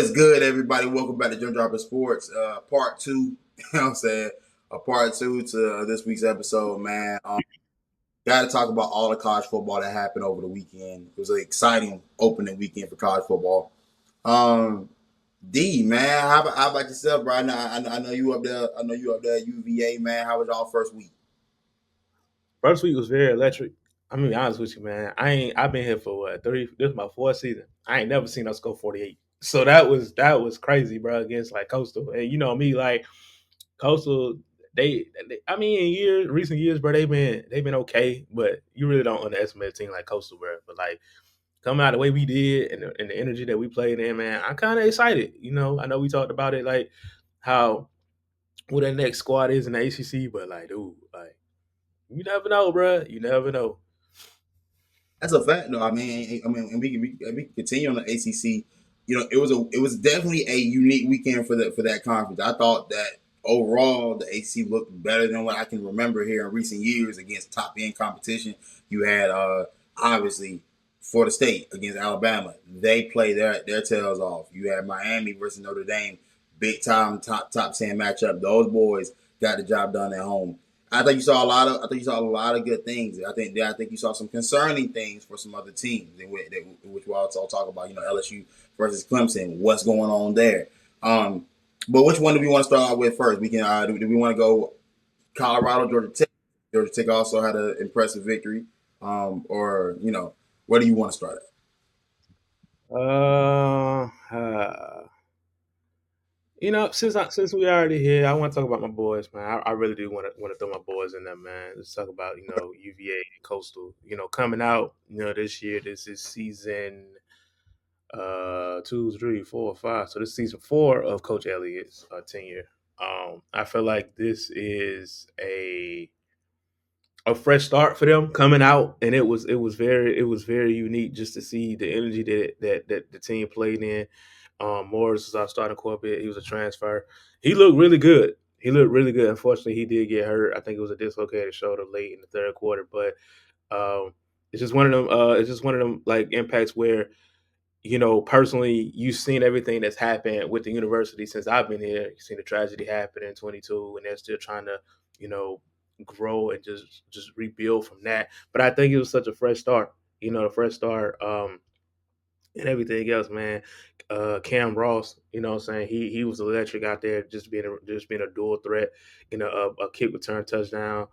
is good, everybody? Welcome back to Jump Dropper Sports, part two. You know what I'm saying? A part two to this week's episode, man. Got to talk about all the college football that happened over the weekend. It was an exciting opening weekend for college football. Um, D, man, how about yourself, bro? I know you up there. I know you up there at UVA, man. How was y'all first week? First week was very electric. I'm gonna be honest with you, man. I've been here for what 30. This is my fourth season. I ain't never seen us go 48. So that was crazy, bro. Against like Coastal, and you know me, like Coastal. I mean, recent years, bro, they've been okay, but you really don't underestimate a team like Coastal, bro. But like coming out the way we did and the energy that we played in, man, I'm kind of excited. I know we talked about it, like how who that next squad is in the ACC, but like, dude, like you never know, bro. You never know. That's a fact, though. And we can continue on the ACC. It was definitely a unique weekend for that conference. I thought that overall the ACC looked better than what I can remember here in recent years against top end competition. You had obviously Florida State against Alabama. They play their tails off. You had Miami versus Notre Dame, big time top 10 matchup. Those boys got the job done at home. I think you saw a lot of good things. I think you saw some concerning things for some other teams, which we'll also talk about. LSU versus Clemson. What's going on there? But which one do we want to start out with first? We can. Do we want to go Colorado, Georgia Tech? Georgia Tech also had an impressive victory. Or where do you want to start at? Uh, uh since we already here, I want to talk about my boys, man. I really do want to throw my boys in there, man. Let's talk about UVA and Coastal. Coming out this year. This is season 2, 3, 4, 5. So this is season 4 of Coach Elliott's tenure. I feel like this is a fresh start for them coming out, and it was very unique just to see the energy that the team played in. Morris was our starting quarterback. He was a transfer. He looked really good. He looked really good. Unfortunately, he did get hurt. I think it was a dislocated shoulder late in the third quarter. But it's just one of them. It's just one of them like impacts where personally, you've seen everything that's happened with the university since I've been here. You've seen the tragedy happen in 22, and they're still trying to, you know, grow and just rebuild from that. But I think it was such a fresh start. The fresh start and everything else, man. Cam Ross, what I'm saying, he was electric out there, just being a dual threat, a kick return touchdown.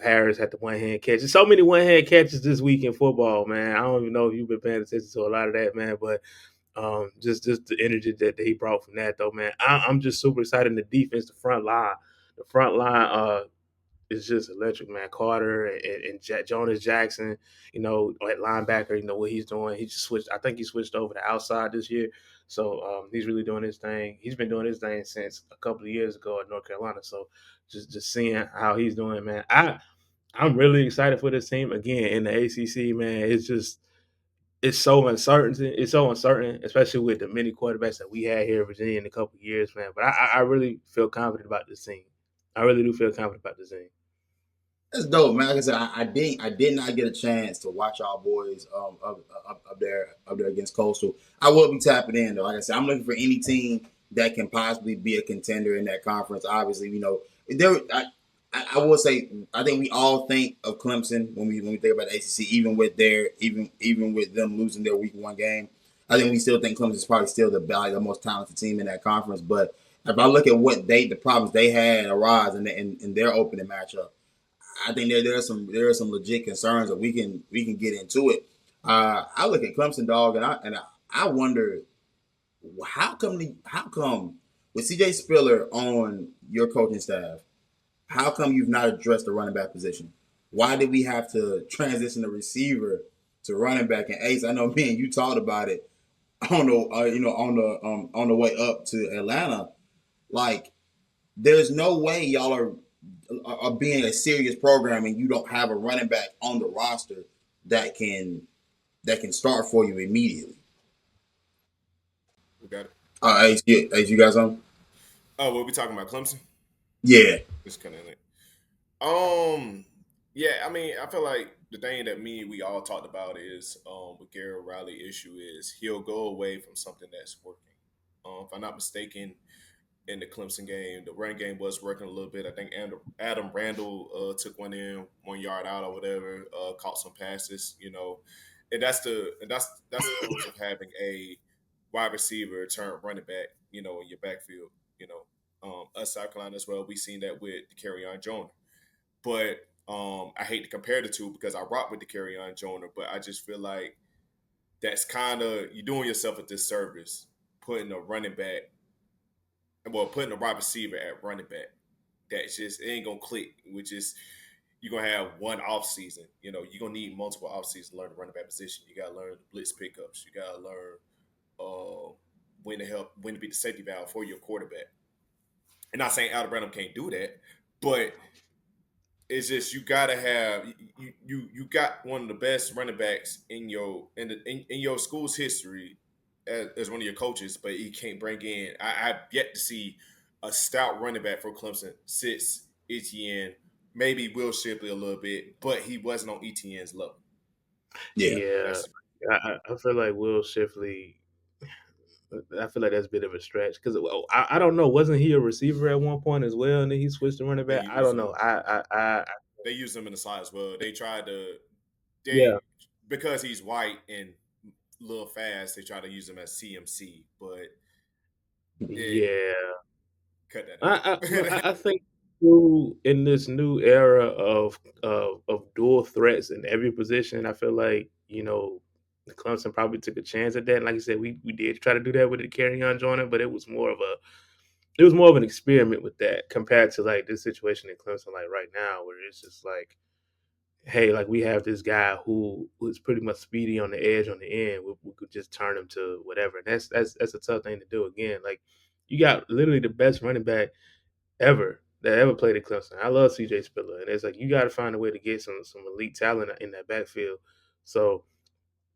Harris had the one hand catch. There's so many one hand catches this week in football, man. I don't even know if you've been paying attention to a lot of that, man. But just the energy that he brought from that, though, man. I'm just super excited. And the defense, the front line, is just electric, man. Carter and Jonas Jackson, at linebacker, what he's doing. He just switched. I think he switched over to outside this year. So he's really doing his thing. He's been doing his thing since a couple of years ago at North Carolina. So just seeing how he's doing, man. I'm really excited for this team again in the ACC, man. It's so uncertain. It's so uncertain, especially with the many quarterbacks that we had here in Virginia in a couple of years, man. But I really feel confident about this team. I really do feel confident about this team. That's dope, man. Like I said, I did not get a chance to watch our boys up there against Coastal. I will be tapping in though. Like I said, I'm looking for any team that can possibly be a contender in that conference. Obviously, there. I will say I think we all think of Clemson when we think about the ACC, even with them losing their week one game. I think we still think Clemson is probably still the most talented team in that conference. But if I look at the problems they had arise in their opening matchup, I think there are some legit concerns that we can get into it. I look at Clemson, dog, and I wonder how come with CJ Spiller on your coaching staff, how come you've not addressed the running back position? Why did we have to transition the receiver to running back? And Ace, I know me and you talked about it on the on the way up to Atlanta. Like, there's no way y'all are being a serious program and you don't have a running back on the roster that can start for you immediately. We got it. Ace, you guys on? Oh, we'll be talking about Clemson. Yeah. It's kind of like, yeah. I mean, I feel like the thing that we all talked about is with Garrett Riley issue is he'll go away from something that's working, If I'm not mistaken, in the Clemson game, the run game was working a little bit. I think Adam Randall took one in 1 yard out or whatever, caught some passes, and that's the pros of having a wide receiver turn running back, in your backfield. Us South Carolina as well. We seen that with on Jonah, but I hate to compare the two because I rock with on Jonah, but I just feel like that's kind of you're doing yourself a disservice putting a running back, well, putting a wide receiver at running back. That's just it ain't gonna click. Which is you're gonna have one off season. You're gonna need multiple off seasons to learn the running back position. You gotta learn the blitz pickups. You gotta learn when to be the safety valve for your quarterback. And not saying Alabama Branham can't do that, but it's just you gotta have you got one of the best running backs in your school's history as one of your coaches, but he can't bring in. I've yet to see a stout running back for Clemson sits Etienne, maybe Will Shipley a little bit, but he wasn't on Etienne's level. Yeah. Yeah, That's I feel like Will Shipley. I feel like that's a bit of a stretch because I don't know. Wasn't he a receiver at one point as well, and then he switched to running they back? I use don't know. him. They use him in the slot as well. They tried to Yeah, they because he's white and a little fast. They try to use him as CMC, but it yeah. cut that I out. I think too, in this new era of dual threats in every position, I feel like Clemson probably took a chance at that. And like I said, we did try to do that with the carry on Jordan, but it was more of an experiment with that compared to like this situation in Clemson, like right now, where it's just like, hey, like we have this guy who's pretty much speedy on the edge on the end. We could just turn him to whatever. And that's a tough thing to do. Again, like you got literally the best running back ever that ever played at Clemson. I love CJ Spiller, and it's like you got to find a way to get some elite talent in that backfield. So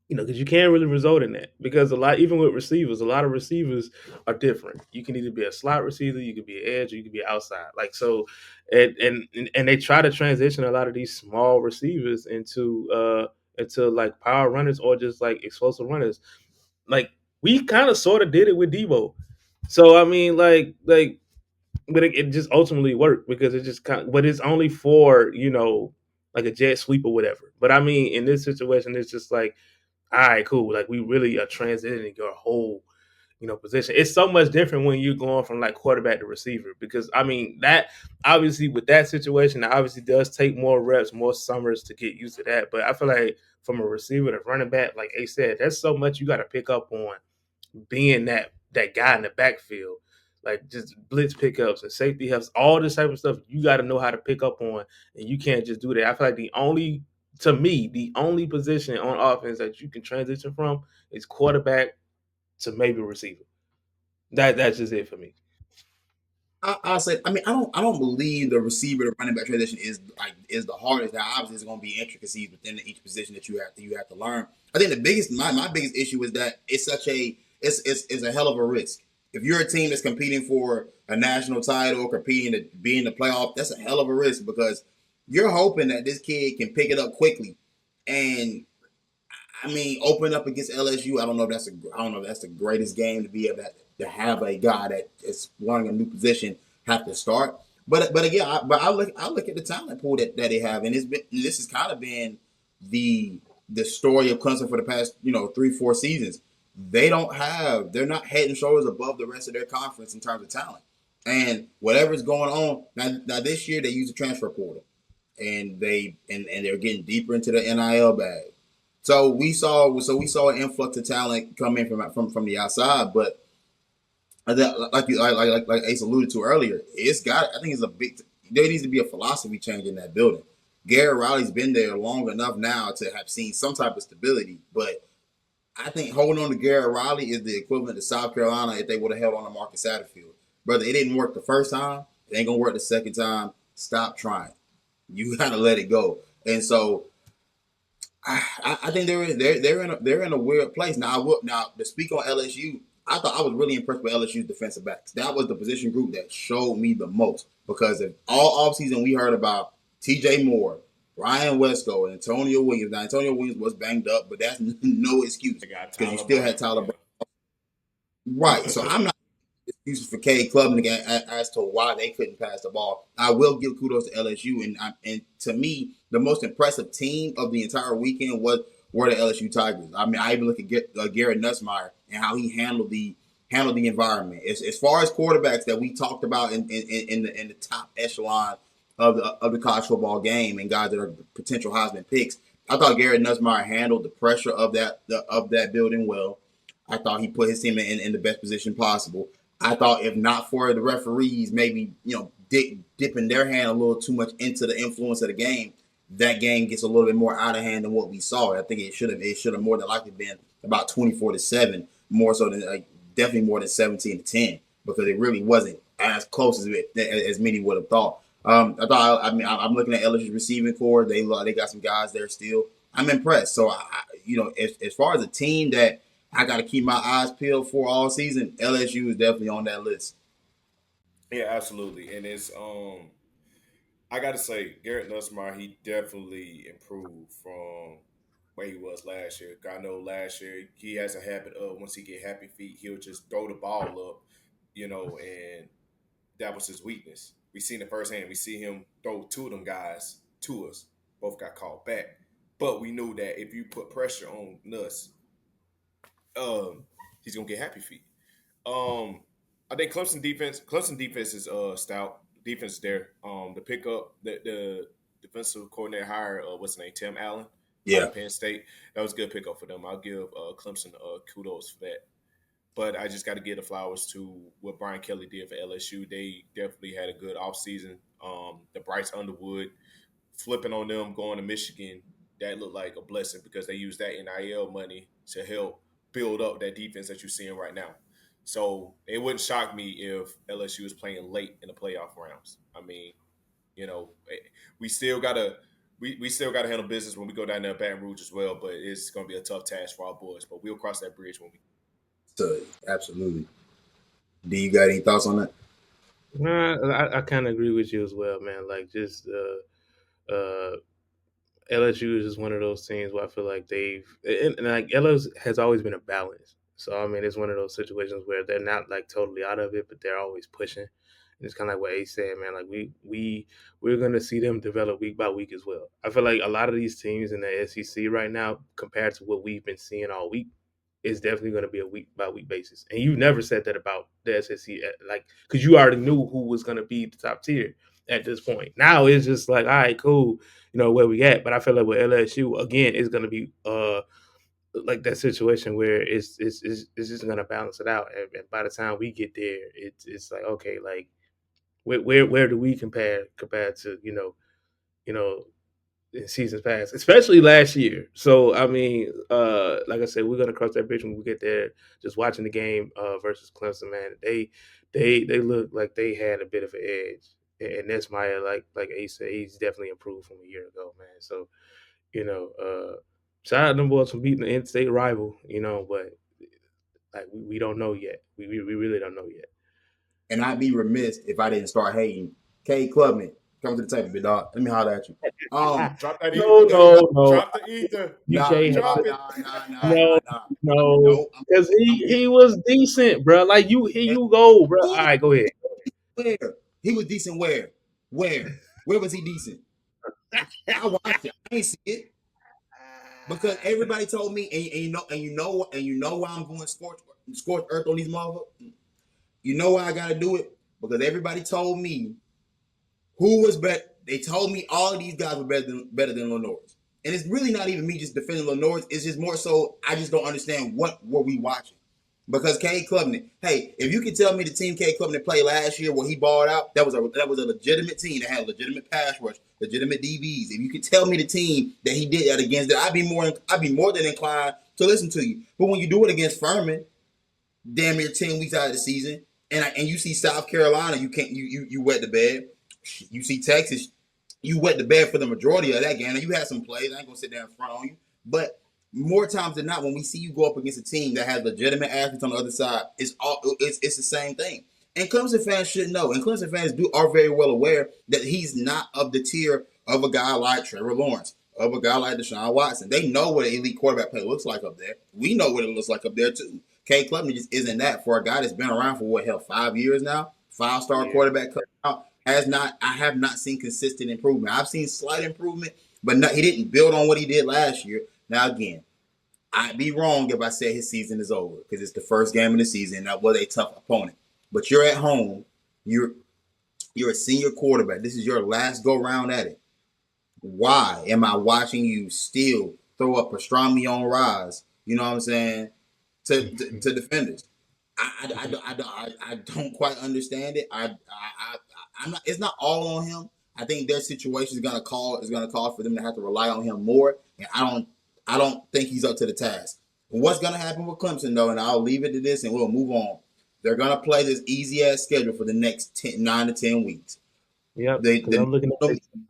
because you can't really result in that because a lot, even with receivers, a lot of receivers are different. You can either be a slot receiver, you could be an edge, or you could be outside. Like so, and they try to transition a lot of these small receivers into like power runners or just like explosive runners. Like we kind of sort of did it with Debo. So I mean, but it just ultimately worked because it just kind. But it's only for like a jet sweep or whatever. But I mean, in this situation, it's just like all right, cool. Like we really are transitioning your whole, position. It's so much different when you're going from like quarterback to receiver because I mean that obviously with that situation, that obviously does take more reps, more summers to get used to that. But I feel like from a receiver to running back, like Ace said, that's so much you got to pick up on being that guy in the backfield. Like just blitz pickups and safety helps, all this type of stuff you got to know how to pick up on, and you can't just do that. I feel like to me, the only position on offense that you can transition from is quarterback to maybe receiver. That's just it for me. I'll say. I mean, I don't believe the receiver to running back transition is the hardest. Now, obviously, there's going to be intricacies within each position that you have to learn. I think the biggest my biggest issue is that it's a hell of a risk. If you're a team that's competing for a national title, competing to be in the playoff, that's a hell of a risk because you're hoping that this kid can pick it up quickly. And I mean, open up against LSU. I don't know if that's the greatest game to be able to have a guy that is wanting a new position have to start. But again, I look at the talent pool that they have, and this has kind of been the story of Clemson for the past 3-4 seasons. They're not head and shoulders above the rest of their conference in terms of talent. And whatever's going on now this year, they use the transfer portal, and they're getting deeper into the NIL bag. So we saw an influx of talent come in from the outside, but like Ace alluded to earlier, I think it's a big. There needs to be a philosophy change in that building. Garrett Riley's been there long enough now to have seen some type of stability, but I think holding on to Garrett Riley is the equivalent to South Carolina if they would have held on to Marcus Satterfield. Brother, it didn't work the first time. It ain't gonna work the second time. Stop trying. You gotta let it go. And so I think they're in a weird place now. Now to speak on LSU, I thought I was really impressed with LSU's defensive backs. That was the position group that showed me the most because if all offseason we heard about T.J. Moore, Brian Wesco, and Antonio Williams. Now Antonio Williams was banged up, but that's no excuse They got because you Tyler still had Brown. Tyler Yeah. Brown. Right. So I'm not excuses for Cade Klubnik as to why they couldn't pass the ball. I will give kudos to LSU, and to me, the most impressive team of the entire weekend were the LSU Tigers. I mean, I even look at Garrett Nussmeier and how he handled the environment. As far as quarterbacks that we talked about in the top echelon of the college football game and guys that are potential Heisman picks, I thought Garrett Nussmeier handled the pressure of that building well. I thought he put his team in the best position possible. I thought if not for the referees, maybe dipping their hand a little too much into the influence of the game, that game gets a little bit more out of hand than what we saw. I think it should have more than likely been about 24-7, more so than definitely more than 17-10, because it really wasn't as close as many would have thought. I'm looking at LSU's receiving core. They got some guys there still. I'm impressed. So as far as a team that I got to keep my eyes peeled for all season, LSU is definitely on that list. Yeah, absolutely. And it's I got to say, Garrett Nussmeier, he definitely improved from where he was last year. I know last year he has a habit of once he get happy feet, he'll just throw the ball up, and that was his weakness. We seen it firsthand. We see him throw two of them guys to us. Both got called back. But we knew that if you put pressure on Nuss, he's gonna get happy feet. I think Clemson defense is stout. Defense is there. The pickup the defensive coordinator hired what's his name, Tim Allen out Yeah. of Penn State. That was a good pickup for them. I'll give Clemson kudos for that. But I just got to give the flowers to what Brian Kelly did for LSU. They definitely had a good offseason. The Bryce Underwood flipping on them going to Michigan, that looked like a blessing because they used that NIL money to help build up that defense that you're seeing right now. So it wouldn't shock me if LSU is playing late in the playoff rounds. I mean, we still gotta we still gotta handle business when we go down there at Baton Rouge as well. But it's gonna be a tough task for our boys. But we'll cross that bridge when we. So absolutely. Do you got any thoughts on that? Nah, I kind of agree with you as well, man. Like just uh, LSU is just one of those teams where I feel like and like LSU has always been a balance. So I mean, it's one of those situations where they're not like totally out of it, but they're always pushing. And it's kind of like what Ace said, man. Like we're gonna see them develop week by week as well. I feel like a lot of these teams in the SEC right now, compared to what we've been seeing all week, is definitely going to be a week by week basis. And you never said that about the SEC, like because you already knew who was going to be the top tier at this point. Now it's just like, all right, cool, where we at. But I feel like with LSU again, it's going to be like that situation where it's just going to balance it out. And by the time we get there, it's like okay, like where do we compare compared to you know in seasons past, especially last year. So I mean, like I said, we're gonna cross that bridge when we get there. Just watching the game versus Clemson, man, they look like they had a bit of an edge, and that's my like Ace said, he's definitely improved from a year ago, man. So you know, shout out to them boys for beating the in-state rival, but like we don't know yet. We really don't know yet. And I'd be remiss if I didn't start hating. Cade Klubnik, come to the table, big dog. Let me holler at you. Drop that No, ether. no, no. Drop the ether. You Nah, can't nah, Drop it. nah, nah, nah, No, nah, nah. no, No, because I'm he was decent, bro. Like here you go, bro. All right, go ahead. where? He was decent where? Where? Where was he decent? I watched it. I ain't see it. Because everybody told me, and you know why I'm going scorched earth on these motherfuckers. You know why I gotta do it? Because everybody told me who was better. They told me all of these guys were better than Lenore's. And it's really not even me just defending Lenore's. It's just more so I just don't understand what were we watching. Because Cade Klubnik, hey, if you can tell me the team Cade Klubnik played last year where he balled out, that was a legitimate team that had legitimate pass rush, legitimate DBs. If you could tell me the team that he did that against, that I'd be more than inclined to listen to you. But when you do it against Furman, damn near 10 weeks out of the season, and you see South Carolina, you wet the bed. You see Texas, you wet the bed for the majority of that game. And you had some plays. I ain't gonna sit there in front on you, but more times than not, when we see you go up against a team that has legitimate athletes on the other side, it's the same thing. And Clemson fans should know, and Clemson fans are very well aware that he's not of the tier of a guy like Trevor Lawrence, of a guy like Deshaun Watson. They know what an elite quarterback play looks like up there. We know what it looks like up there too. K. Klubnik just isn't that for a guy that's been around for 5 years now. 5-star Yeah. quarterback coming out has not. I have not seen consistent improvement. I've seen slight improvement, but he didn't build on what he did last year. Now again, I'd be wrong if I said his season is over because it's the first game of the season. That was a tough opponent, but you're at home. You're a senior quarterback. This is your last go round at it. Why am I watching you still throw up pastrami on rise? You know what I'm saying? To defenders. I don't quite understand it. I'm not. It's not all on him. I think their situation is gonna call for them to have to rely on him more, and I don't think he's up to the task. What's gonna happen with Clemson though, and I'll leave it to this, and we'll move on. They're gonna play this easy ass schedule for the next 9 to 10 weeks. Yep. Because The I'm gonna looking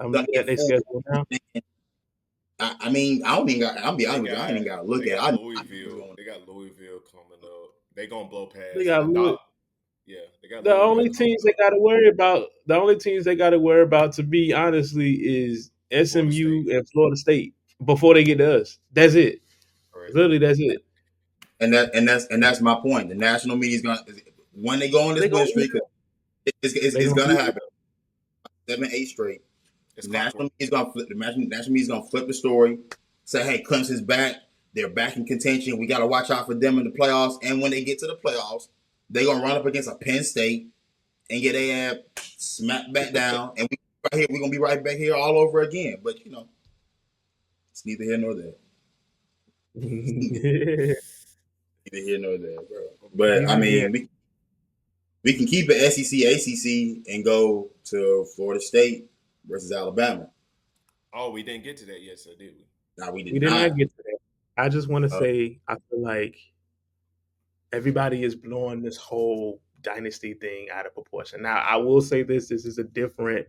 at get their full. schedule now. I mean, I don't even got. I'll be They honest with you. I ain't got even got to look they at. It. got I know Louisville. They got Louisville coming up. They gonna blow They past got the Louis. dot. Yeah, they got The Louisville only coming teams they up. got to worry about, the only teams they got to worry about, to be honestly, is Florida SMU State. and Florida State before they get to us. That's it. Correct. Literally, that's it. and that's my point. The national media is gonna when they go on this They gonna win eat streak. it. They It's gonna gonna eat it. happen. 7, 8 straight. It's The clockwork. national media is gonna flip. The national media is gonna flip the story. Say, hey, Clemson's back. They're back in contention. We got to watch out for them in the playoffs. And when they get to the playoffs, they're gonna run up against a Penn State and get a smacked back down. And we're gonna be right back here all over again. But it's neither here nor there. Neither here nor there, bro. But I Neither here. mean, we can keep it SEC, ACC, and go to Florida State versus Alabama. Oh, we didn't get to that yet, so did we? Now we did We did not not. get to that. I just want to Uh, say, I feel like everybody is blowing this whole dynasty thing out of proportion. Now, I will say this: this is a different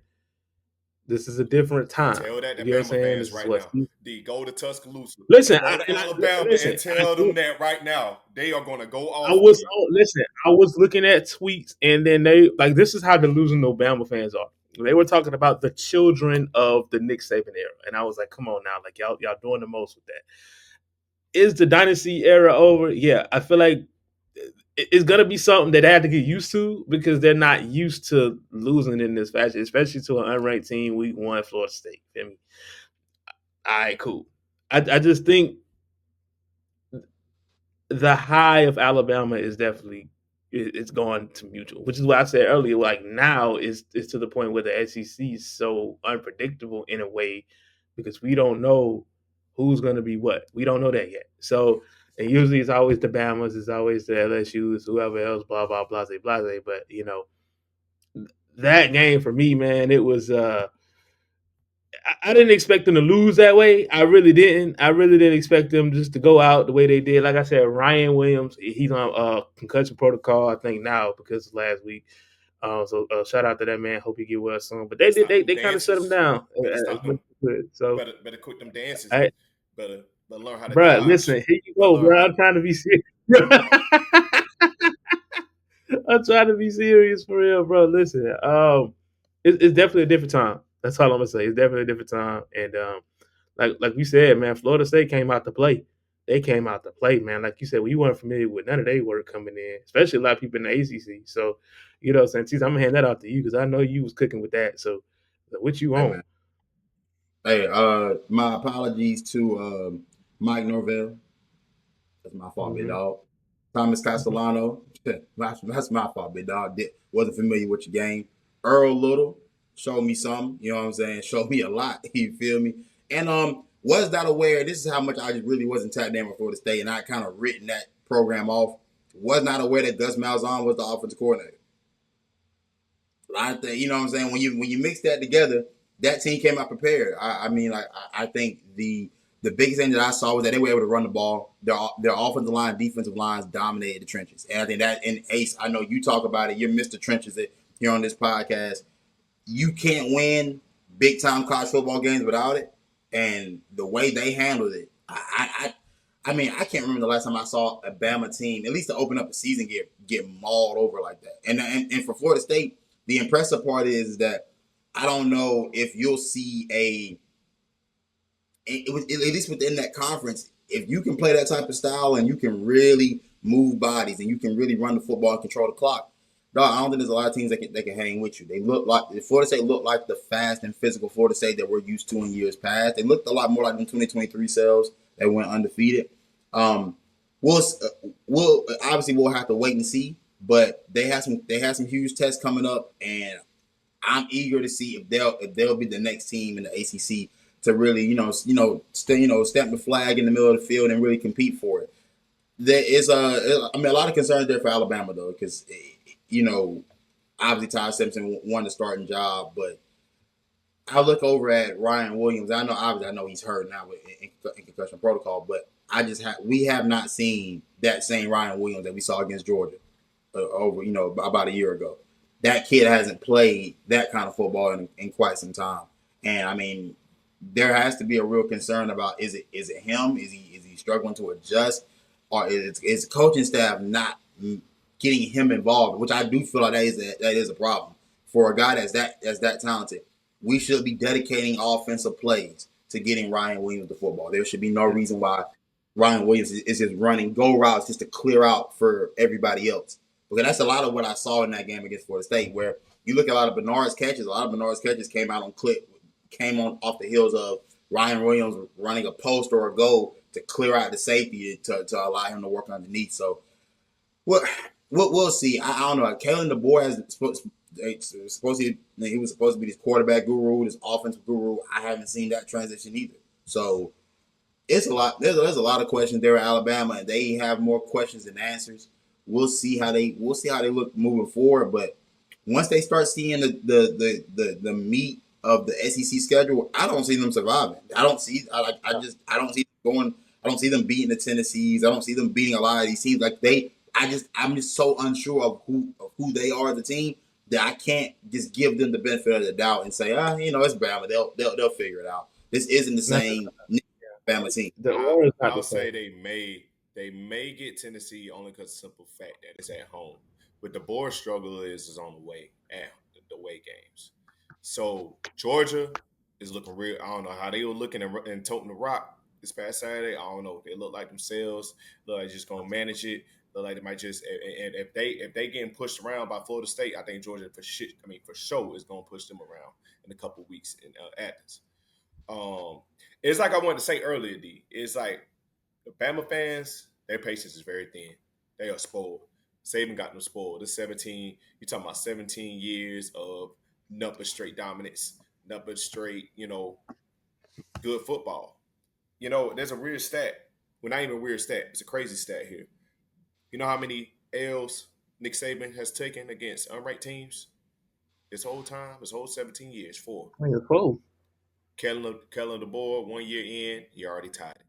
time. Tell that to You get what I'm Bama saying? fans This is right what. now. D, go to Tuscaloosa. Listen, Go to Alabama and tell them that right now. They are going to go I off on was you. listen. I was looking at tweets, and then they like this is how delusional Bama fans are. They were talking about the children of the Nick Saban era, and I was like, "Come on now, like y'all doing the most with that." Is the dynasty era over? Yeah, I feel like it's gonna be something that they have to get used to because they're not used to losing in this fashion, especially to an unranked team. Week 1, Florida State. Feel me? All right, cool. I just think the high of Alabama is definitely it's going to mutual, which is what I said earlier. Like now is to the point where the SEC is so unpredictable in a way because we don't know who's going to be what. We don't know that yet. So and usually it's always the Bamas, it's always the LSU's, whoever else, blah blah blah, blase blase. But that game for me, man, it was. I didn't expect them to lose that way. I really didn't. I really didn't expect them just to go out the way they did. Like I said, Ryan Williams, he's on concussion protocol, I think now because of last week. So shout out to that man. Hope he get well soon. But they Better did. stop They, them they kind of shut him dances. down Better as stop much them. as they could. So, Better quit them dances. I, Better learn how to bro, dodge. listen, here you Better go, learn bro. how. I'm trying to be serious. I'm trying to be serious for real, bro. Listen, it's definitely a different time. That's all I'm gonna say. It's definitely a different time, and like we said, man, Florida State came out to play. They came out to play, man. Like you said, we weren't familiar with none of their work coming in, especially a lot of people in the ACC. So, Santis, I'm gonna hand that out to you because I know you was cooking with that. So, what you hey on? man. Hey, my apologies to Mike Norvell. That's my fault, big Mm-hmm. dog. Thomas Castellano. that's my fault, big dog. Wasn't familiar with your game. Earl Little showed me something. You know what I'm saying? Showed me a lot. You feel me? And was not aware. This is how much I just really wasn't tapped in before the state, and I kind of written that program off. Was not aware that Gus Malzahn was the offensive coordinator. I think you know what I'm saying. When you mix that together, that team came out prepared. I mean, like I think the biggest thing that I saw was that they were able to run the ball. Their offensive line, defensive lines dominated the trenches, and I think that in Ace, I know you talk about it. You're Mr. Trenches here on this podcast. You can't win big time college football games without it, and the way they handled it, I mean, I can't remember the last time I saw a Bama team, at least to open up a season, get mauled over like that. And for Florida State, the impressive part is that I don't know if you'll see at least within that conference, if you can play that type of style and you can really move bodies, and you can really run the football and control the clock. Dog, I don't think there's a lot of teams that can hang with you. They look like Florida State looked like the fast and physical Florida State that we're used to in years past. They looked a lot more like the 2023 selves that went undefeated. Um, we'll obviously we'll have to wait and see, but they have some huge tests coming up, and I'm eager to see if they'll be the next team in the ACC to really stamp the flag in the middle of the field and really compete for it. There is a lot of concerns there for Alabama though, because you know obviously Todd Simpson won the starting job, but I look over at Ryan Williams. I know he's hurt now in concussion protocol, but we have not seen that same Ryan Williams that we saw against Georgia over about a year ago. That kid hasn't played that kind of football in quite some time, and I mean there has to be a real concern about is it him? Is he struggling to adjust, or is coaching staff not getting him involved? Which I do feel like that is a problem for a guy that's that talented. We should be dedicating offensive plays to getting Ryan Williams the football. There should be no reason why Ryan Williams is just running go routes just to clear out for everybody else. Because that's a lot of what I saw in that game against Florida State, where you look at a lot of Bernard's catches. A lot of Bernard's catches came on off the heels of Ryan Williams running a post or a goal to clear out the safety to allow him to work underneath. So what we'll see. I don't know. Kalen DeBoer he was supposed to be this quarterback guru, this offensive guru. I haven't seen that transition either. So it's a lot. There's a lot of questions there at Alabama, and they have more questions than answers. We'll see how they look moving forward. But once they start seeing the meat of the SEC schedule, I don't see them surviving. I don't see them going. I don't see them beating the Tennessees. I don't see them beating a lot of these teams. I'm just so unsure of who they are as a team that I can't just give them the benefit of the doubt and say, it's Bama. They'll figure it out. This isn't the same Bama team. The order is not I'll the say same. they may get Tennessee only because of the simple fact that it's at home. But the board struggle is on the way at the away games. So Georgia is looking real. I don't know how they were looking and toting the rock this past Saturday. I don't know. They look like themselves. Look like they're just gonna manage it. Look like they might just and if they getting pushed around by Florida State, I think Georgia for sure is gonna push them around in a couple weeks in Athens. Um, it's like I wanted to say earlier, D. It's like the Bama fans, their patience is very thin. They are spoiled. Saban got them spoiled. This 17, you're talking about 17 years of nothing straight dominance, nothing straight, good football. There's a weird stat. Well, not even a weird stat. It's a crazy stat here. You know how many L's Nick Saban has taken against unranked teams this whole time, this whole 17 years? Four. I mean, it's close. Kellen DeBoer, 1 year in, he already tied it.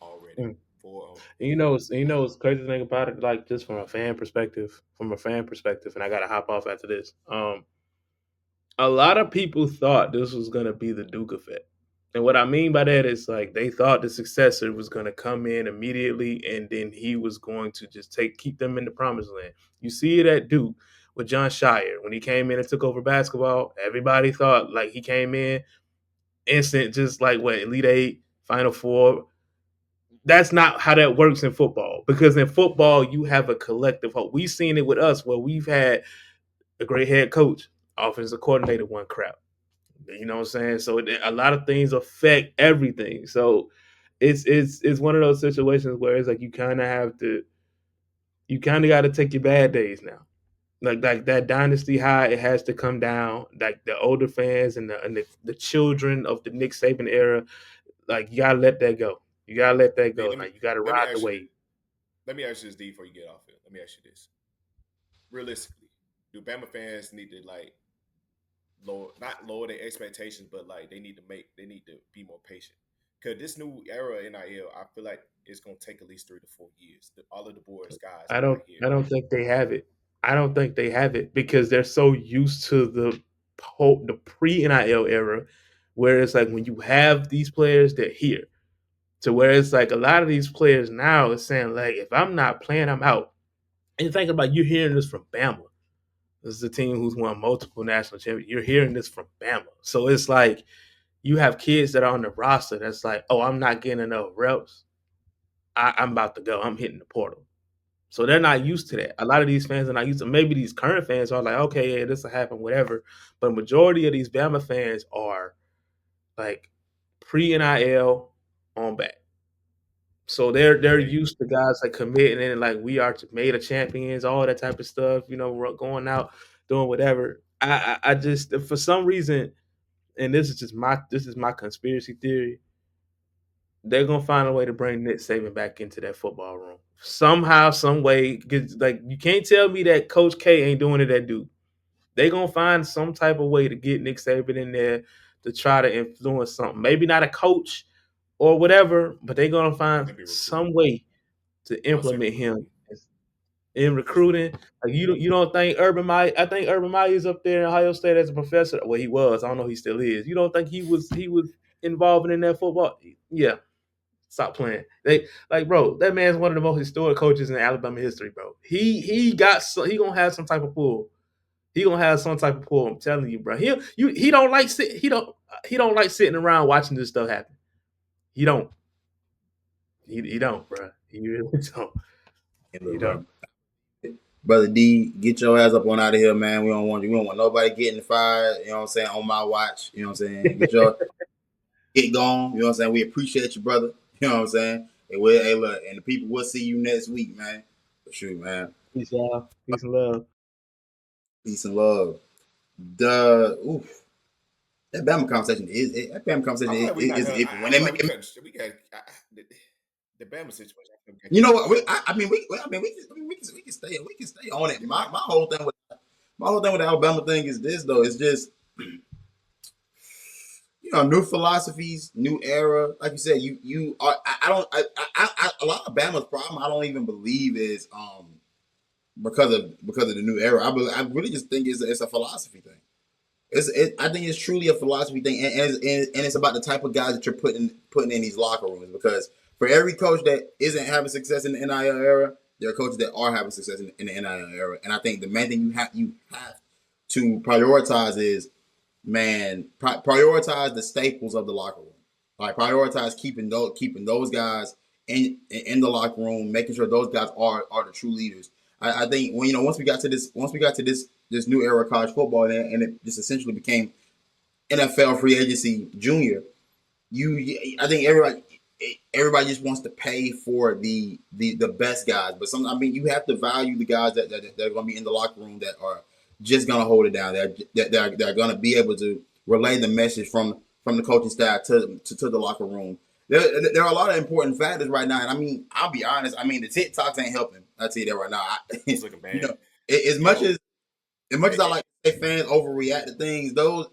Already. Mm. 4-0. And what's crazy thing about it, like just from a fan perspective, and I gotta hop off after this. A lot of people thought this was gonna be the Duke effect. And what I mean by that is like they thought the successor was gonna come in immediately and then he was going to just keep them in the promised land. You see it at Duke with John Shire. When he came in and took over basketball, everybody thought like he came in instant, just like what, Elite Eight, Final Four. That's not how that works in football, because in football you have a collective hope. We've seen it with us where we've had a great head coach, offensive coordinator, one crap. You know what I'm saying? So a lot of things affect everything. So it's one of those situations where it's like you kind of got to take your bad days now. Like that dynasty high, it has to come down. Like the older fans and the children of the Nick Saban era, like you gotta let that go. You gotta let that D, go. Like you gotta let me ride the ask you wave. let me ask you this, D, before you get off it. Let me ask you this. Realistically, do Bama fans need to not lower their expectations, but like they need to be more patient. Cause this new era in NIL, I feel like it's gonna take at least 3 to 4 years. All of the boys guys I are not don't here. I don't think they have it. I don't think they have it because they're so used to the pre NIL era, where it's like when you have these players, they're here. To where it's like a lot of these players now is saying like, if I'm not playing, I'm out. And you think about, you're hearing this from Bama. This is a team who's won multiple national championships. You're hearing this from Bama. So it's like you have kids that are on the roster that's like, oh, I'm not getting enough reps. I'm about to go. I'm hitting the portal. So they're not used to that. A lot of these fans are not used to. Maybe these current fans are like, okay, yeah, this will happen, whatever. But majority of these Bama fans are like pre NIL on back. So they're used to guys like committing and like we are made of champions, all that type of stuff. We're going out doing whatever. I just for some reason, and this is my conspiracy theory. They're gonna find a way to bring Nick Saban back into that football room somehow, some way. 'Cause, like you can't tell me that Coach K ain't doing it that dude. They gonna find some type of way to get Nick Saban in there to try to influence something. Maybe not a coach or whatever, but they're gonna find Maybe some recruiting. way to I'll say implement him recruiting. in recruiting. Like you don't think Urban Meyer? I think Urban Meyer is up there in Ohio State as a professor. Well, he was. I don't know if he still is. You don't think he was involved in that football? Yeah. Stop playing. They like, bro. That man's one of the most historic coaches in Alabama history, bro. He gonna have some type of pull. He gonna have some type of pull. I'm telling you, bro. He don't like he don't like sitting around watching this stuff happen. He don't. He don't, bro. He really don't. And He look, don't. bro. Brother D, get your ass up on out of here, man. We don't want you. We don't want nobody getting fired. You know what I'm saying? On my watch. You know what I'm saying? Get gone. You know what I'm saying? We appreciate you, brother. You know what I'm saying? And hey, look, and the people will see you next week, man. For sure, man. Peace, y'all. Peace and love. Peace and love. Oof. That Bama conversation I'm glad we not is done. iffy. I'm glad we cut. We got the Bama situation. I think You we know got what? cut. We can stay on it. My whole thing with the Alabama thing is this though. It's just new philosophies, new era. Like you said, you are. I don't. A lot of Bama's problem. I don't even believe is because of the new era. I really just think it's a philosophy thing. I think it's truly a philosophy thing, and it's about the type of guys that you're putting in these locker rooms. Because for every coach that isn't having success in the NIL era, there are coaches that are having success in the NIL era. And I think the main thing you have to prioritize is prioritize the staples of the locker room. Like prioritize keeping those guys in the locker room, making sure those guys are the true leaders. I think once we got to this new era of college football and it just essentially became NFL free agency junior, I think everybody just wants to pay for the best guys, but you have to value the guys that are going to be in the locker room that are just going to hold it down. That are going to be able to relay the message from the coaching staff to the locker room. There are a lot of important factors right now, and I'll be honest. The TikToks ain't helping. I'll tell you that right now. It's looking You bad. know, as You much know, as I like to say fans overreact to things, those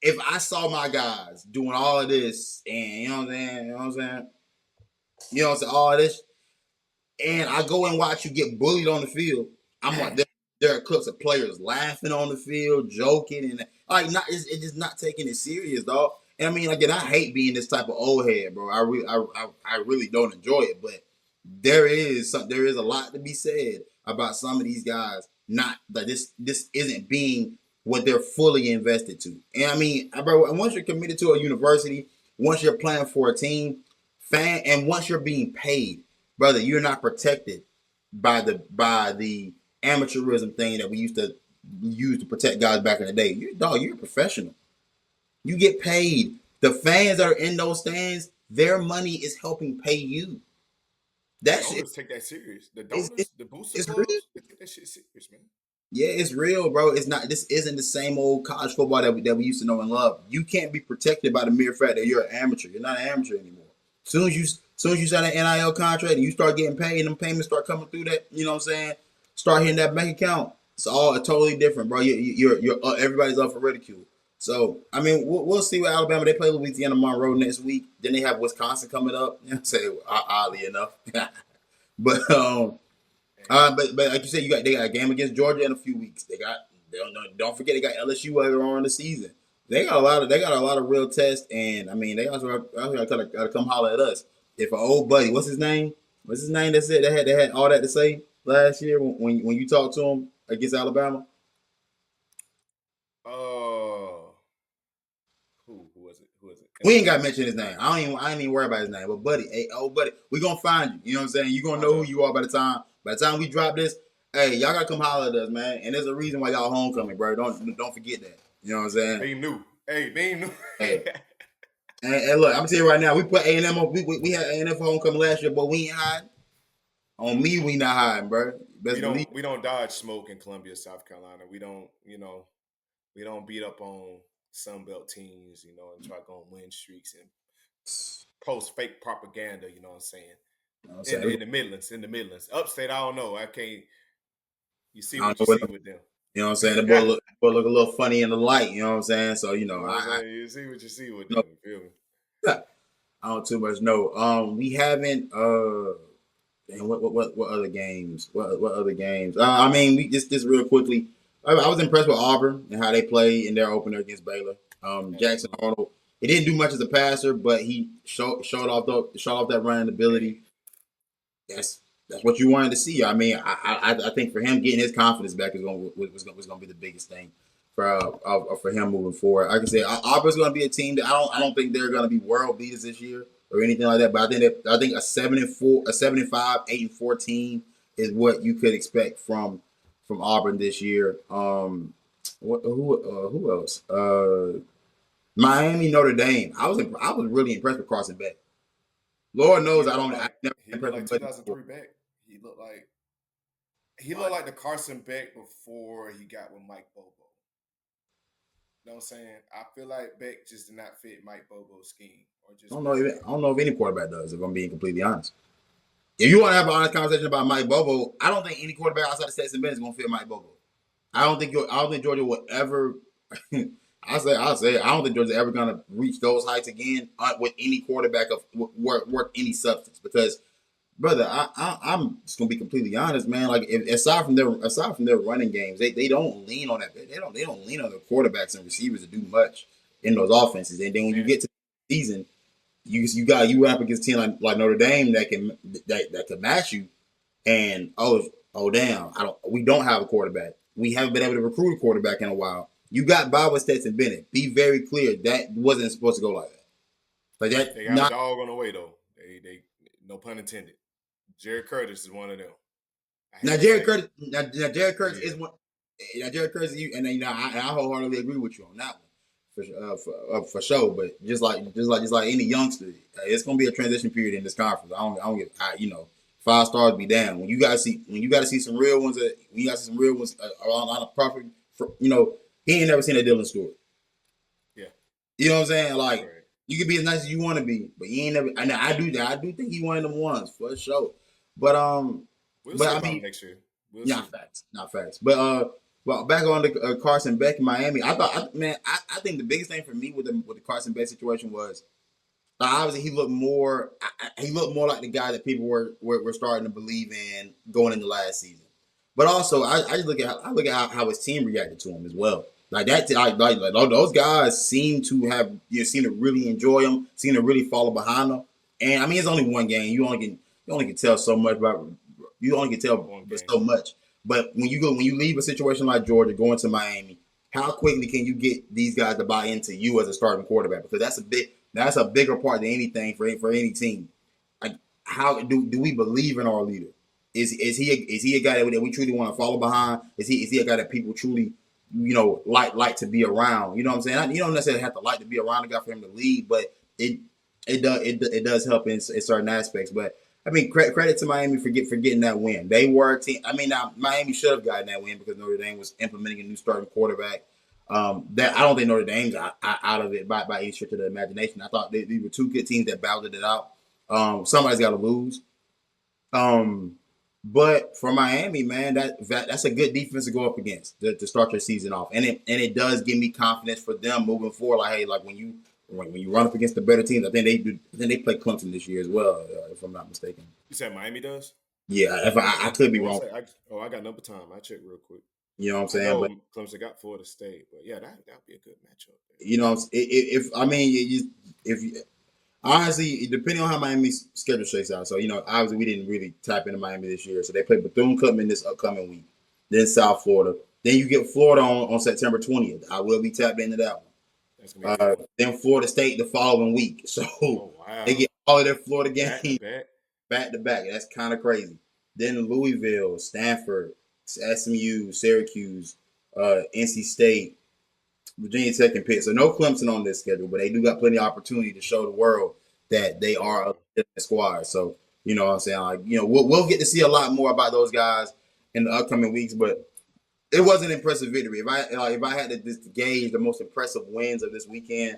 if I saw my guys doing all of this and all this, and I go and watch you get bullied on the field, I'm like, there are clips of players laughing on the field, joking, and like it's just not taking it serious, dog. And again, I hate being this type of old head, bro. I really don't enjoy it, but there is a lot to be said about some of these guys. Not that this isn't being what they're fully invested to. And bro, once you're committed to a university, once you're playing for a team, and once you're being paid, brother, you're not protected by the amateurism thing that we used to use to protect guys back in the day. You're a professional. You get paid. The fans that are in those stands, their money is helping pay you. the That shit owners take that serious. The is donors, the booster it's real. clubs, they take that shit serious, man. Yeah, it's real, bro. It's not. This isn't the same old college football that we used to know and love. You can't be protected by the mere fact that you're an amateur. You're not an amateur anymore. Soon as you sign an NIL contract and you start getting paid, and them payments start coming through that, you know what I'm saying? Start hitting that bank account. It's all totally different, bro. You're everybody's up for ridicule. So we'll see what Alabama. They play Louisiana Monroe next week. Then they have Wisconsin coming up. You know, say oddly enough, but but like you said, they got a game against Georgia in a few weeks. Don't forget they got LSU later on in the season. They got a lot of real tests, and they also gotta come holler at us. If an old buddy, what's his name that had all that to say last year when you talked to him against Alabama? Uh, who was it? Who was it? And We I ain't got to think mention his name. I ain't even worry about his name. But buddy, hey, oh buddy, we gonna find you. You know what I'm saying? You gonna I know who know. you are by the time we drop this. Hey, y'all gotta come holler at us, man. And there's a reason why y'all homecoming, bro. Don't forget that. You know what I'm saying? They knew. Hey, they knew. Hey, and look, I'm telling you right now, we put A&M on. We had A&M homecoming last year, but we ain't hiding. On me, we not hiding, bro. we Best believe. don't we don't dodge smoke in Columbia, South Carolina. We don't, we don't beat up on Sunbelt teams, and try to go on win streaks and post fake propaganda. You know what I'm saying? You know what I'm In saying? the Midlands, Upstate, I don't know. I can't. You see I what don't know you what see with them. you know what I'm saying. The boy look a little funny in the light. You know what I'm saying? So You know what I'm saying? You see what you see with them. know, You feel me? I don't too much know. We haven't. And what other games? What other games? I mean, we just real quickly. I was impressed with Auburn and how they played in their opener against Baylor. Jackson Absolutely. Arnold. He didn't do much as a passer, but he showed off that running ability. Hey, That's what you wanted to see. I mean, I think for him getting his confidence back was going to be the biggest thing for him moving forward. Like I said, Auburn's going to be a team that I don't think they're going to be world beaters this year or anything like that. But I think a 7-4, a 7-5, 8-14 is what you could expect from Auburn this year. Who else? Miami, Notre Dame. I was really impressed with Carson Beck. Lord he knows I looked don't. I like never he looked impressed like with Buddy before. 2003 Beck. He looked like the Carson Beck before he got with Mike Bobo. You know what I'm saying? I feel like Beck just did not fit Mike Bobo's scheme, or just wasn't. I don't know if any quarterback does. If I'm being completely honest. If you want to have an honest conversation about Mike Bobo, I don't think any quarterback outside of Stetson Bennett is going to fit Mike Bobo. I don't think Georgia will ever. I'll say I don't think Georgia's ever going to reach those heights again with any quarterback of worth any substance. Because brother, I'm just gonna be completely honest, man. Like aside from their running games, they don't lean on that. They don't lean on their quarterbacks and receivers to do much in those offenses. And then when you Man, get to the season, you went up against a team like Notre Dame that can match you. And oh damn, we don't have a quarterback. We haven't been able to recruit a quarterback in a while. You got Bob with Stetson Bennett. Be very clear that wasn't supposed to go like that. Like that they got a not dog on the way though. They no pun intended. Jared Curtis is one of them. I now hate to Jared say it, Curtis. Now Jared but Curtis yeah, is one. Now Jared Curtis, I wholeheartedly agree with you on that one for sure. But just like any youngster, it's gonna be a transition period in this conference. I don't get 5 stars be down when you gotta see some real ones. When you gotta see some real ones on a proper. He ain't never seen a Dylan Stewart. yeah, You know what I'm saying? Like right. you can be as nice as you want to be, but you ain't never. And I do that. I do think he one of them ones for sure. But We'll but see I about him mean, next year. We'll not see. facts, not facts. But well, back on the Carson Beck in Miami, I think the biggest thing for me with the Carson Beck situation was obviously he looked more like the guy that people were starting to believe in going into last season. But also, I just look at how his team reacted to him as well. Like that, like those guys seem to have seem to really enjoy him, seem to really follow behind him. And I mean, it's only one game. You only can tell so much about you only can tell One but game. so much. But when you leave a situation like Georgia going to Miami, how quickly can you get these guys to buy into you as a starting quarterback? Because that's a bigger part than anything for any team. Like how do we believe in our leader? Is he a guy that we truly want to follow behind? Is he a guy that people truly like to be around? You know what I'm saying? You don't necessarily have to like to be around a guy for him to lead, but it does help in certain aspects. But I mean, credit to Miami for getting that win. They were a team. I mean, now Miami should have gotten that win because Notre Dame was implementing a new starting quarterback. That I don't think Notre Dame's out of it by any stretch of the imagination. I thought these were two good teams that battled it out. Somebody's got to lose. Um, but for Miami, man, that's a good defense to go up against to start your season off, and it does give me confidence for them moving forward. Like, hey, like when you run up against the better teams, I think they do. I think they play Clemson this year as well, if I'm not mistaken. You said Miami does? Yeah, if I could be I want wrong. to say. I got number time. I check real quick. You know what I'm I saying? know But Clemson got Florida State, but yeah, that'd be a good matchup. if I mean if you, honestly, depending on how Miami's schedule shakes out. So, obviously we didn't really tap into Miami this year. So they play Bethune-Cookman this upcoming week. Then South Florida. Then you get Florida on September 20th. I will be tapped into that one. That's gonna be a good one. Then Florida State the following week. So Oh they wow. get all of their Florida Back to games back. back to back. That's kind of crazy. Then Louisville, Stanford, SMU, Syracuse, NC State, Virginia Tech, and Pitt. So no Clemson on this schedule, but they do got plenty of opportunity to show the world that they are a legitimate squad. So you know what I'm saying, like, you know, we'll get to see a lot more about those guys in the upcoming weeks, but it was an impressive victory. If I had to just gauge the most impressive wins of this weekend,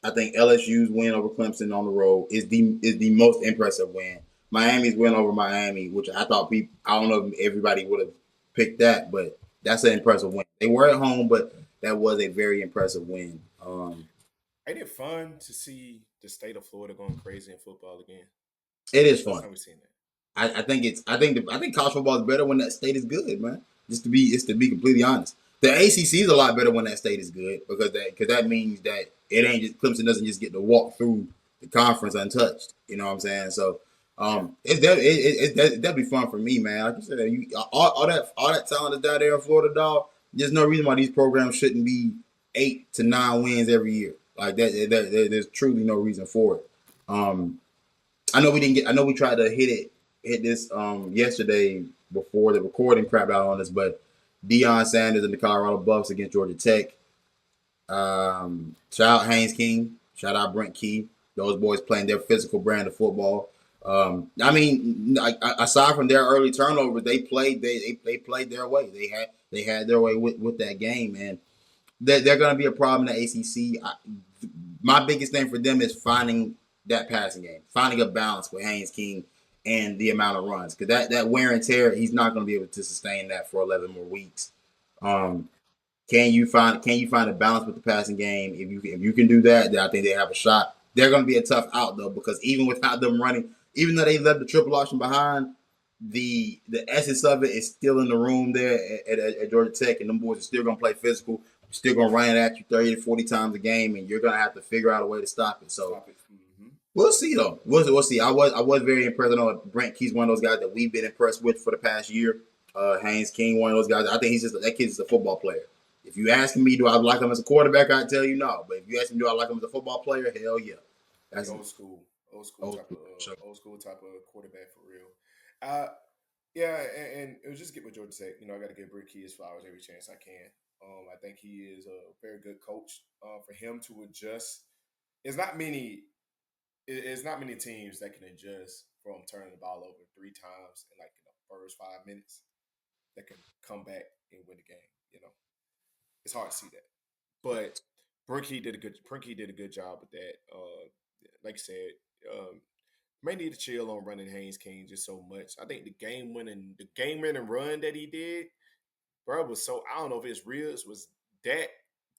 I think LSU's win over Clemson on the road is the most impressive win. Miami's win over Miami, which I thought I don't know if everybody would have picked that, but that's an impressive win. They were at home, but that was a very impressive win. Ain't it fun to see the state of Florida going crazy in football again? It is First fun. time we've seen that. I think college football is better when that state is good, man. Just to be completely honest, the ACC is a lot better when that state is good because that means that it ain't just Clemson doesn't just get to walk through the conference untouched. You know what I'm saying? So Yeah. it's definitely fun for me, man. Like you said, all that talent is down there in Florida, dog. There's no reason why these programs shouldn't be 8 to 9 wins every year. Like there's truly no reason for it. I know we didn't get. I know we tried to hit this yesterday before the recording crap out on us, but Deion Sanders and the Colorado Buffs against Georgia Tech. Shout out Haynes King. Shout out Brent Key. Those boys playing their physical brand of football. I mean, aside from their early turnovers, they played. They played their way. They had their way with that game, and they're going to be a problem in the ACC. My biggest thing for them is finding that passing game, finding a balance with Haynes King and the amount of runs, because that wear and tear, he's not going to be able to sustain that for 11 more weeks. Yeah. Um, can you find a balance with the passing game? If you can do that, then I think they have a shot. They're going to be a tough out though, because even without them running, even though they left the triple option behind, the essence of it is still in the room there at Georgia Tech, and them boys are still going to play physical, still going to run it at you 30 to 40 times a game, and you're going to have to figure out a way to stop it. So Stop it. Mm-hmm. we'll see though. We'll see. I was very impressed. I know Brent Key's one of those guys that we've been impressed with for the past year. Haynes King, one of those guys. I think that kid's just a football player. If you ask me, do I like him as a quarterback? I'd tell you no. But if you ask me, do I like him as a football player? Hell yeah. The That's old old school. Sure. school type of quarterback for real. Uh, yeah, and it was just get with Georgia Tech. You know, I got to give Brick Key his flowers every chance I can. I think he is a very good coach. For him to adjust, it's not many. It's not many teams that can adjust from turning the ball over 3 times in like the first 5 minutes that can come back and win the game. You know, it's hard to see that. But Brinky did a good job with that. Like I said, may need to chill on running Haynes King just so much. I think the game winning run that he did, bro, was so I don't know if his ribs was that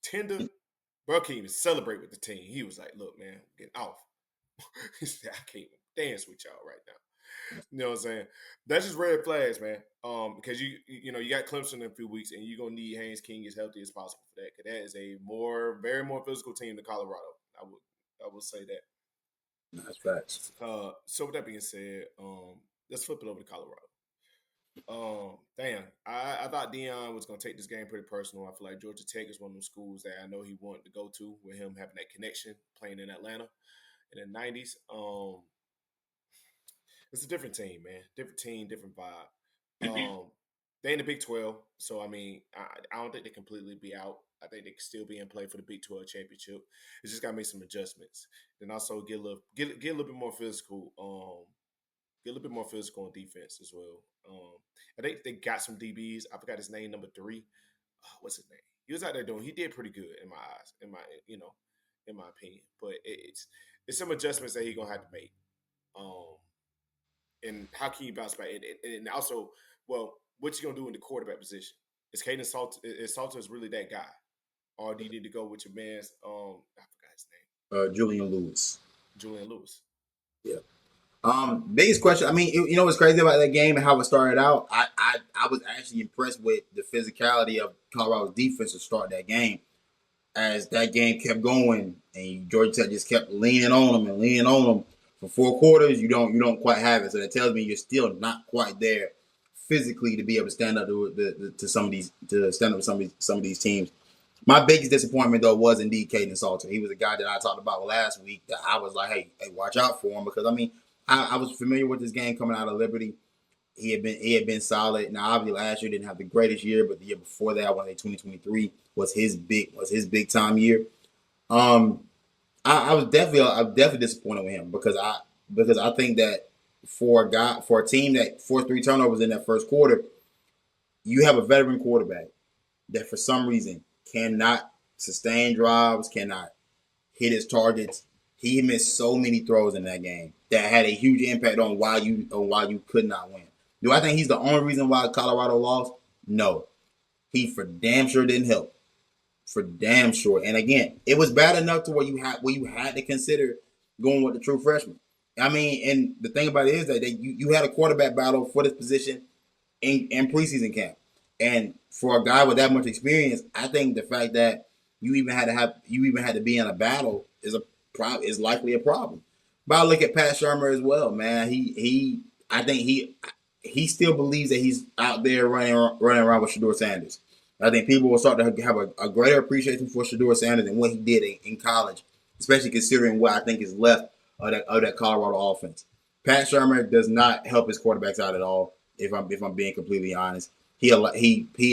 tender. Bro can't even celebrate with the team. He was like, "Look, man, get off." He said, "I can't even dance with y'all right now." You know what I'm saying? That's just red flags, man. Because you know you got Clemson in a few weeks, and you're gonna need Haynes King as healthy as possible for that. Because that is a very more physical team than Colorado. I will say that. That's facts. So with that being said, let's flip it over to Colorado. Damn, I thought Dion was gonna take this game pretty personal. I feel like Georgia Tech is one of those schools that I know he wanted to go to with him having that connection playing in Atlanta in the '90s. It's a different team, man. Different team, different vibe. They in the Big 12, so I mean, I don't think they completely be out. I think they can still be in play for the Big 12 championship. It's just got to make some adjustments, then also get a little bit more physical. Get a little bit more physical on defense as well. I think they got some DBs. I forgot his name, number 3. What's his name? He was out there doing. He did pretty good in my eyes, in my opinion. But it's some adjustments that he's gonna have to make. And how can you bounce back? And also, well, what you gonna do in the quarterback position? Is Caden Salter? Is Salter really that guy, or do you need to go with your man's? I forgot his name. Julian Lewis. Julian Lewis. Yeah. Biggest question. I mean, you know what's crazy about that game and how it started out? I was actually impressed with the physicality of Colorado's defense to start that game. As that game kept going and Georgia Tech just kept leaning on them for 4 quarters, you don't quite have it. So that tells me you're still not quite there physically to be able to stand up to some of these teams. My biggest disappointment though was indeed Caden Salter. He was a guy that I talked about last week that I was like, hey, watch out for him because I mean, I was familiar with this game coming out of Liberty. He had been solid. Now obviously last year didn't have the greatest year, but the year before that, I want to say 2023 was his big time year. Um, I was definitely disappointed with him because I think that for a team that forced 3 turnovers in that first quarter, you have a veteran quarterback that for some reason cannot sustain drives, cannot hit his targets. He missed so many throws in that game that had a huge impact on why you could not win. Do I think he's the only reason why Colorado lost? No. He for damn sure didn't help. For damn sure. And again, it was bad enough to where you had to consider going with the true freshman. I mean, and the thing about it is that you had a quarterback battle for this position in preseason camp. And for a guy with that much experience, I think the fact that you even had to be in a battle is likely a problem. But I look at Pat Shermer as well, man. I think he still believes that he's out there running around with Shedeur Sanders. I think people will start to have a greater appreciation for Shedeur Sanders and what he did in college, especially considering what I think is left of that Colorado offense. Pat Shermer does not help his quarterbacks out at all. If I'm being completely honest, he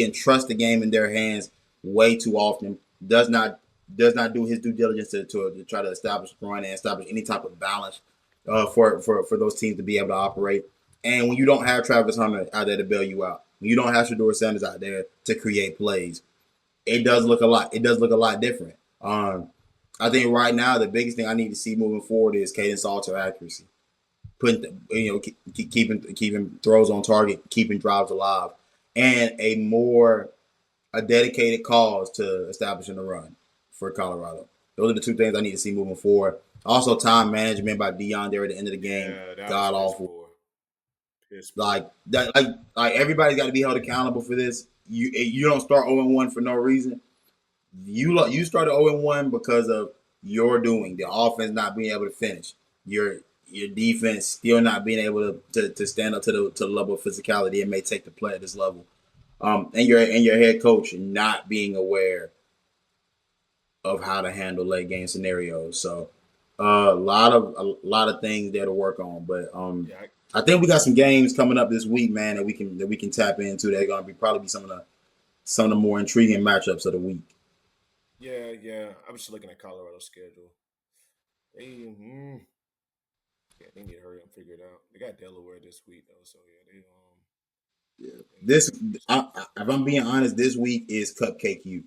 entrusts the game in their hands way too often. Does not do his due diligence to try to establish a run and establish any type of balance for those teams to be able to operate. And when you don't have Travis Hunter out there to bail you out, when you don't have Shedeur Sanders out there to create plays, it does look a lot. It does look a lot different. I think right now the biggest thing I need to see moving forward is cadence Salter accuracy, keeping throws on target, keeping drives alive, and a dedicated cause to establishing a run for Colorado. Those are the two things I need to see moving forward. Also, time management by Dion there at the end of the game, Yeah, that was god piss awful. poor. Piss poor. Like that, like everybody's got to be held accountable for this. You don't start 0-1 for no reason. You started 0-1 because of your doing, the offense not being able to finish, your defense still not being able to stand up to the level of physicality it may take to play at this level, and your head coach not being aware of how to handle late game scenarios. So a lot of things there to work on, but Yeah, I think we got some games coming up this week, man, that we can tap into. They're gonna be probably some of the more intriguing matchups of the week. yeah. I'm just looking at Colorado's schedule. They yeah, they need to hurry up and figure it out. They got Delaware this week though, so yeah, Yeah. they This, got to do something. if I'm being honest, this week is Cupcake U.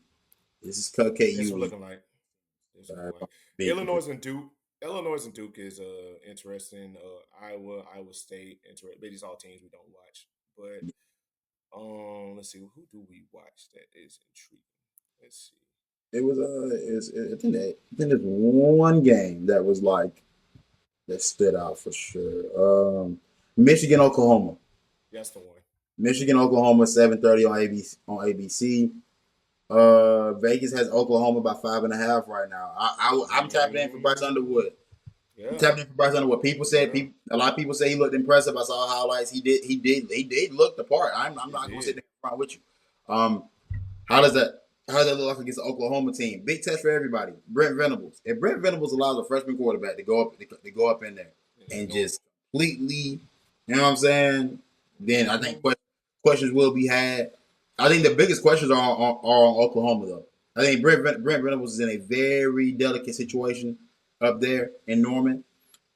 This is Cupcake That's U what week. looking like. That's what Uh, looking like. being complete. Illinois and Duke. Illinois and Duke is interesting. Iowa State, interesting. But these all teams we don't watch. But let's see, who do we watch that is intriguing? Let's see. It was I think there's one game that was like that stood out for sure. Michigan Oklahoma. That's the one. Michigan Oklahoma 7:30 on ABC. Vegas has Oklahoma by 5.5 right now. I'm tapping in for Bryce Mm, Underwood. yeah, Tapping in for Bryce Underwood. People said yeah, a lot of people say he looked impressive. I saw highlights. He did look the part. I'm he not gonna sit did. there in front with you. Um, how does that how does that look like against the Oklahoma team? Big test for everybody. Brent Venables. If Brent Venables allows a freshman quarterback to go up in there Yeah, and ignore him. just completely, you know what I'm saying? Then I think Mm-hmm. questions will be had. I think the biggest questions are on Oklahoma though. I think Brent Venables is in a very delicate situation up there in Norman,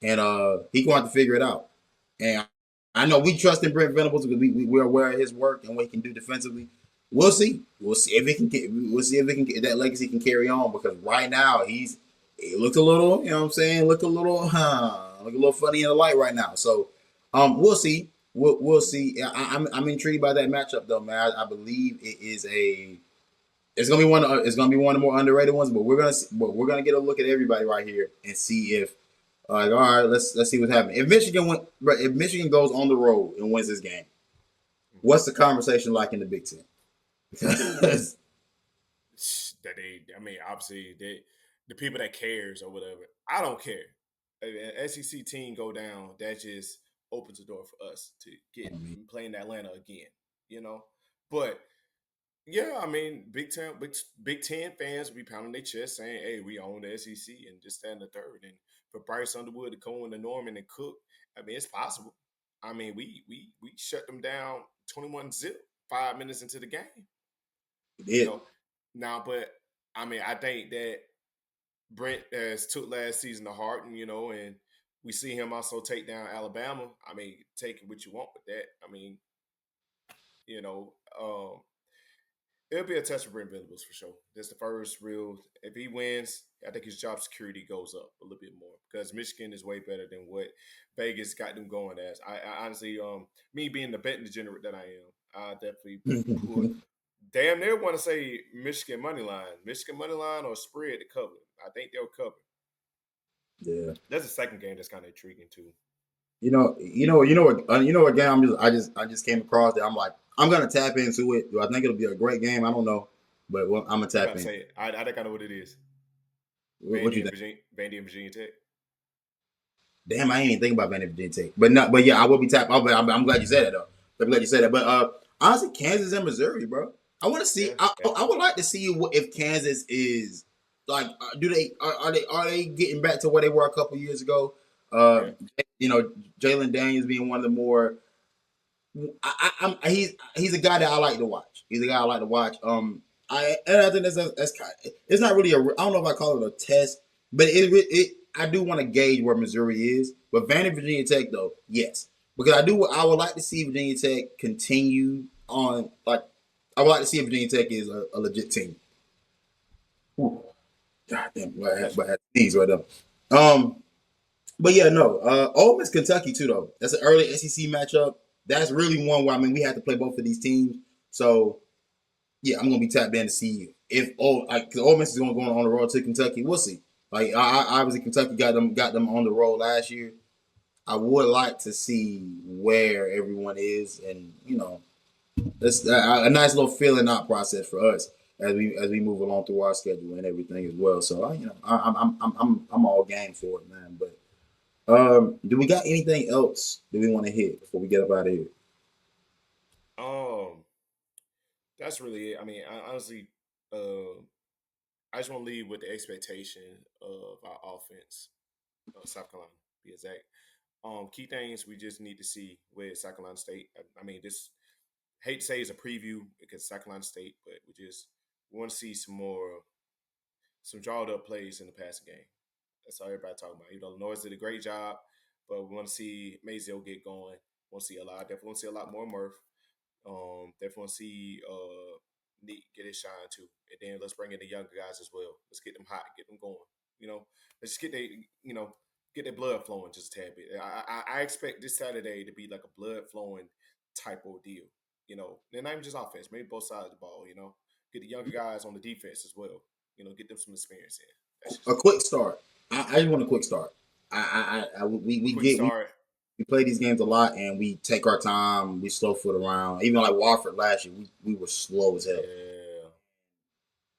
and he gonna have to figure it out. And I know we trust in Brent Venables because we're aware of his work and what he can do defensively. We'll see. We'll see if it can. We'll see if that legacy can carry on because right now he looks a little. You know what I'm saying? Look a little funny in the light right now. So we'll see. We'll see. I'm intrigued by that matchup though, man. I believe it is a. It's gonna be one of the more underrated ones, but we're gonna get a look at everybody right here and see if all right, let's see what's happening. If Michigan goes on the road and wins this game, what's the conversation like in the Big Ten? Because That I mean, obviously, the people that cares or whatever. I don't care. If an SEC team go down, that just opens the door for us to get playing Atlanta again. You know, but Yeah, I mean, Big Ten fans be pounding their chest saying, "Hey, we own the SEC," and just stand the third. And for Bryce Underwood to go into Norman and Cook, I mean, it's possible. I mean, we shut them down 21-0 5 minutes into the game. He You did. know, now, but I mean, I think that Brent has took last season to heart, and and we see him also take down Alabama. I mean, take what you want with that. I mean, you know, it'll be a test for Brent Venables for sure. That's the first real. If he wins, I think his job security goes up a little bit more because Michigan is way better than what Vegas got them going as. I honestly, me being the betting degenerate that I am, I definitely would damn near want to say Michigan money line or spread to cover. I think they'll cover. Yeah. That's the second game that's kind of intriguing too. What game I just came across that I'm like, I'm gonna tap into it. Do I think it'll be a great game? I don't know, but I'm gonna You tap gotta in. say it. I think I know what it is. What you think? Vandy and Virginia Tech. Damn, I ain't even think about Vandy Virginia Tech, but not. But yeah, I will be tapped. I'm glad you said that though. I'm glad you said that. But honestly, Kansas and Missouri, bro. I want to see. Yeah, yeah, I would like to see if Kansas is like, do they are they getting back to where they were a couple years ago? Uh, yeah. Jalen Daniels being one of the more he's a guy that I like to watch. He's a guy I like to watch. I think that's kind. It's not really I don't know if I call it a test, but it I do want to gauge where Missouri is. But Vandy Virginia Tech though, yes, because I would like to see Virginia Tech continue on. Like I would like to see if Virginia Tech is a legit team. Ooh, God damn, That's but I had these right there. Um, but yeah, no. Ole Miss Kentucky too though. That's an early SEC matchup. That's really one where I mean we have to play both of these teams. So yeah, I'm gonna be tapped in to see if because Ole Miss is gonna go on the road to Kentucky. We'll see. Like obviously Kentucky got them on the road last year. I would like to see where everyone is, and it's a nice little filling out process for us as we move along through our schedule and everything as well. So I'm all game for it, man. But do we got anything else that we want to hit before we get up out of here? um, that's really it. I mean, honestly, I just want to leave with the expectation of our offense, South Carolina, be exact. Key things we just need to see with South Carolina State. I mean, this hate to say it's a preview because South Carolina State, but we want to see some drawed up plays in the passing game. That's all everybody talking about. Lenoir did a great job, but we want to see Maziel get going. Want to see a lot. Definitely want to see a lot more Murph. Definitely want to see Neat get his shine too, and then let's bring in the younger guys as well. Let's get them hot, get them going. Let's just get their blood flowing just a tad bit. I expect this Saturday to be like a blood flowing type of deal. And not even just offense, maybe both sides of the ball. Get the younger guys on the defense as well. Get them some experience in. That's just A me. quick start. I just want a quick start. We Quick get start. we play these games a lot and we take our time. We slow foot around. Even like Wofford last year, we were slow as hell. Yeah.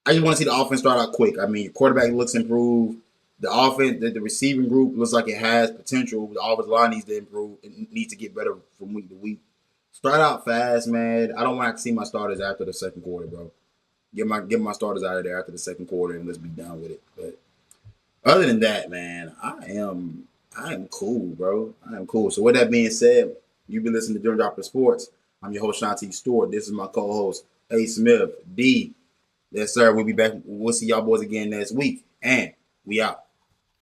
I just want to see the offense start out quick. I mean, quarterback looks improved. The offense, the receiving group looks like it has potential. The offensive line needs to improve. It needs to get better from week to week. Start out fast, man. I don't want to see my starters after the second quarter, bro. Get my starters out of there after the second quarter and let's be done with it. But other than that, man, I am cool, bro. I am cool. So with that being said, you've been listening to Jim Dropper Sports. I'm your host, Shanti Stewart. This is my co-host, A. Smith, D. Yes, sir. We'll be back. We'll see y'all boys again next week. And we out.